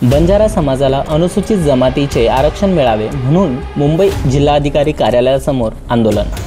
बंजारा समाजाला अनुसूचित जमातीचे आरक्षण मिळावे म्हणून मुंबई जिल्हाधिकारी कार्यालयासमोर आंदोलन।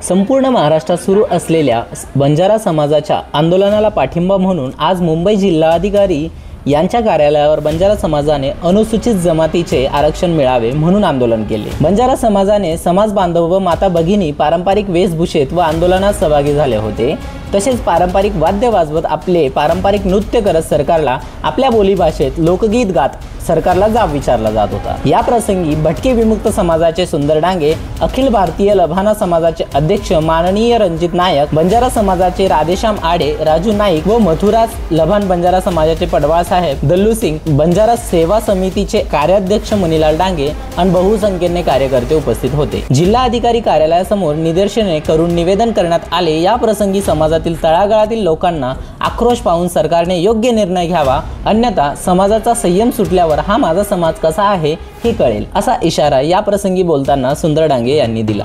संपूर्ण महाराष्ट्रात सुरू असलेल्या बंजारा समाजाच्या आंदोलनाला पाठिंबा म्हणून आज मुंबई जिल्हाधिकारी यांच्या कार्यालयावर बंजारा समाजाने अनुसूचित जमातीचे आरक्षण मिळावे म्हणून आंदोलन केले। बंजारा समाजाने समाज बांधव व माता भगिनी पारंपरिक वेशभूषेत व आंदोलनात सहभागी झाले होते। तसेच पारंपरिक वाद्य वाजवत आपले पारंपरिक नृत्य करत सरकारला आपल्या बोलीभाषेत लोकगीत गात सरकारला जाब विचारला जात होता। या प्रसंगी भटके विमुक्त समाजाचे सुंदर डांगे, अखिल भारतीय लभाना समाजाचे अध्यक्ष माननीय रणजित नायक, बंजारा समाजाचे राधेश्याम आडे, राजू नाईक व मथुराज लभान बंजारा समाजाचे पडवाळ साहेब, दल्लू सिंग, बंजारा सेवा समितीचे कार्याध्यक्ष मनीलाल डांगे आणि बहुसंख्येने कार्यकर्ते उपस्थित होते। जिल्हाधिकारी कार्यालयासमोर निदर्शने करून निवेदन करण्यात आले। या प्रसंगी समाजातील तळागाळातील लोकांना आक्रोश पाहून सरकारने योग्य निर्णय घ्यावा, अन्यथा समाजाचा संयम सुटल्यावर हा माझा समाज कसा आहे हे कळेल, असा इशारा या प्रसंगी बोलताना सुंदर डांगे यांनी दिला।